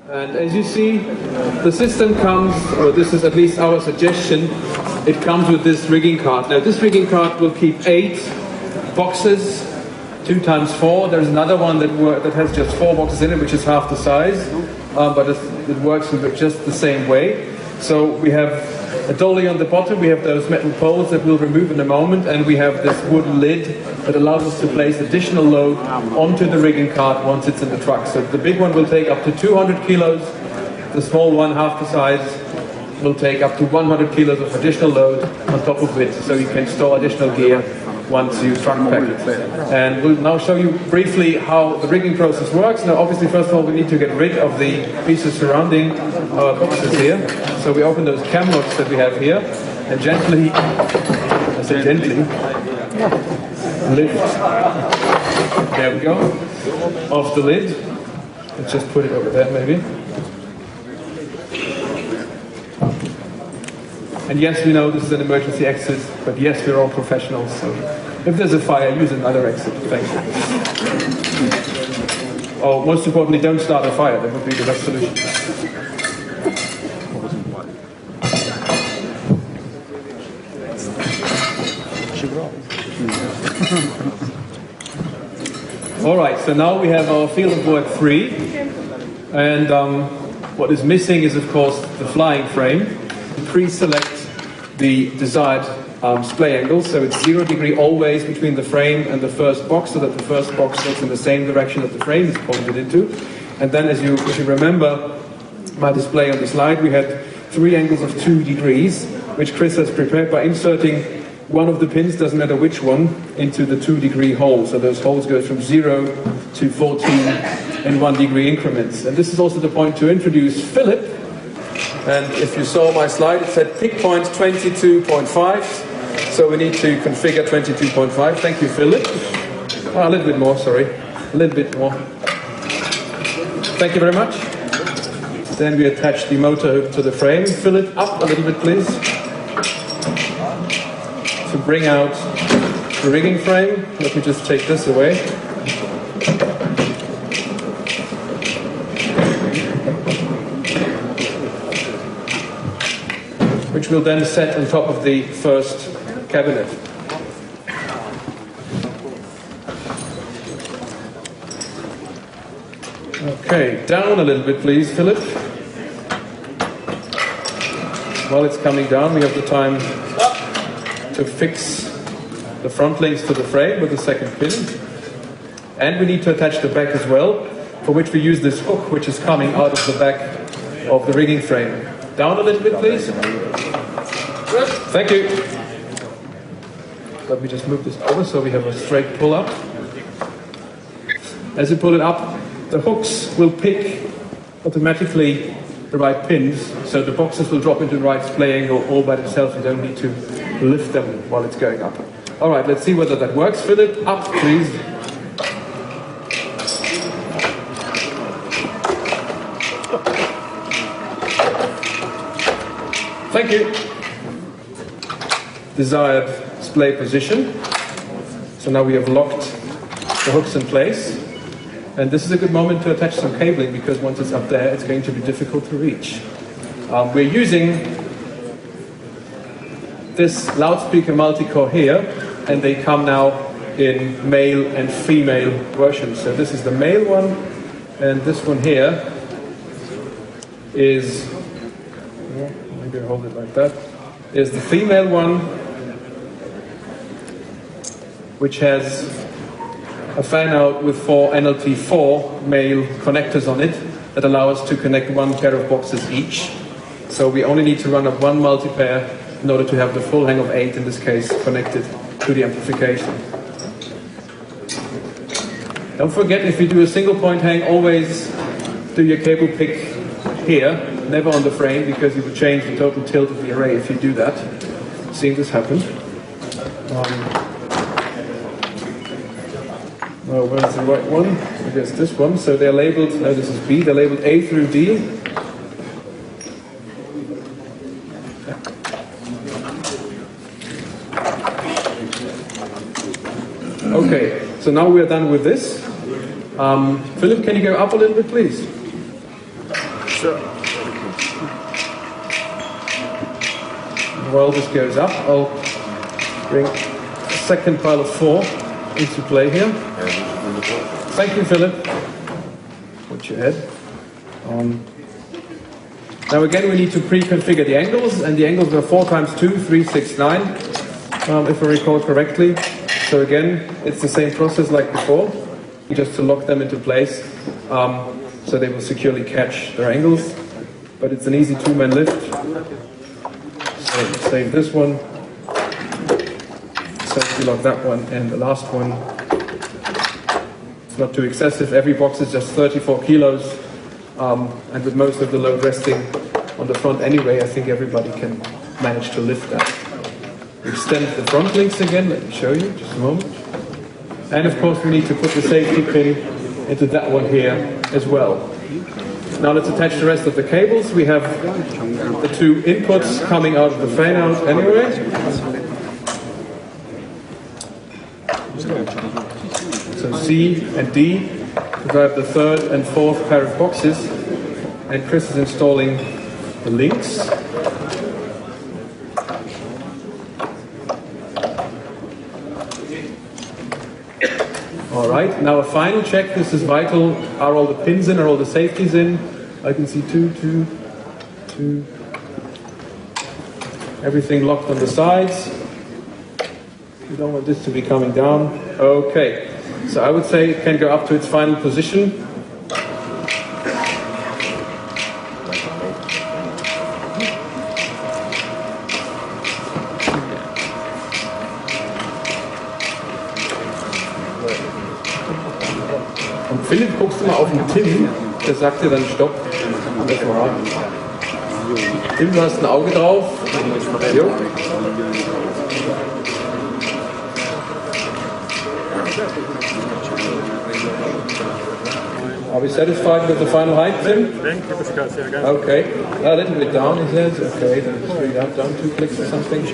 And as you see, the system comes, or this is at least our suggestion, it comes with this rigging cart. Now this rigging cart will keep 8 boxes, 2 times 4. There's another one that has just 4 boxes in it, which is half the size, but it works with just the same way. So we have a dolly on the bottom, we have those metal poles that we'll remove in a moment, and we have this wooden lid that allows us to place additional load onto the rigging cart once it's in the truck. So the big one will take up to 200 kilos, the small one, half the size, will take up to 100 kilos of additional load on top of it, so you can store additional gear once you truck pack it. And we'll now show you briefly how the rigging process works. Now obviously first of all we need to get rid of the pieces surrounding our boxes here. So we open those cam locks that we have here and gently lift, there we go, off the lid. Let's just put it over there maybe. And yes, we know this is an emergency exit, but yes, we're all professionals, so if there's a fire, use another exit. Thank you. Or most importantly, don't start a fire. That would be the best solution. All right, so now we have our field of work 3, and what is missing is, of course, the flying frame. Pre-select the desired splay angle, so it's 0 degree always between the frame and the first box, so that the first box goes in the same direction that the frame is pointed into. And then if you remember my display on the slide, we had 3 angles of 2 degrees, which Chris has prepared by inserting one of the pins, doesn't matter which one, into the 2 degree hole. So those holes go from 0 to 14 in 1 degree increments. And this is also the point to introduce Philip. And if you saw my slide, it said pick point 22.5. So we need to configure 22.5. Thank you, Philip. Oh, a little bit more, sorry. A little bit more. Thank you very much. Then we attach the motor to the frame. Philip, up a little bit, please. To bring out the rigging frame. Let me just take this away. Which we'll then set on top of the first cabinet. Okay, down a little bit please, Philip. While it's coming down, we have the time to fix the front links to the frame with the second pin. And we need to attach the back as well, for which we use this hook which is coming out of the back of the rigging frame. Down a little bit please. Thank you. Let me just move this over so we have a straight pull up. As you pull it up, the hooks will pick automatically the right pins, so the boxes will drop into the right splay angle all by themselves. You don't need to lift them while it's going up. All right, let's see whether that works. Philip, up please. Thank you. Desired splay position. So now we have locked the hooks in place. And this is a good moment to attach some cabling, because once it's up there, it's going to be difficult to reach. We're using this loudspeaker multi-core here, and they come now in male and female versions. So this is the male one, and this one here is, maybe I'll hold it like that, is the female one, which has a fan out with 4 NLT4 male connectors on it that allow us to connect 1 pair of boxes each. So we only need to run up 1 multi-pair in order to have the full hang of 8, in this case, connected to the amplification. Don't forget, if you do a single point hang, always do your cable pick here, never on the frame, because you will change the total tilt of the array if you do that. Seeing this happen. Well, where's the right one? I guess this one. So they're labeled, no, this is B, they're labeled A through D. Okay, so now we're done with this. Philip, can you go up a little bit, please? While this goes up, I'll bring a second pile of 4 into play here. Thank you, Philip. Watch your head. Now again, we need to pre-configure the angles, and the angles are 4 times 2, 3, 6, 9, if I recall correctly. So again, it's the same process like before, just to lock them into place, so they will securely catch their angles. But it's an easy 2-man lift. So save this one, safety lock that one, and the last one. It's not too excessive. Every box is just 34 kilos, and with most of the load resting on the front anyway, I think everybody can manage to lift that. Extend the front links again. Let me show you, just a moment. And of course, we need to put the safety pin into that one here as well. Now let's attach the rest of the cables. We have the 2 inputs coming out of the fan out anyway. So C and D drive the 3rd and 4th pair of boxes, and Chris is installing the links. Alright, now a final check. This is vital. Are all the pins in? Are all the safeties in? I can see 2. Everything locked on the sides. We don't want this to be coming down. Okay, so I would say it can go up to its final position. Und Philipp, guckst du mal auf den Tim, der sagt dir dann Stopp. Tim, du hast ein Auge drauf. Jo. Are we satisfied with the final height, Tim? Okay. A little bit down, he says. Okay, then just bring that down 2 clicks or something.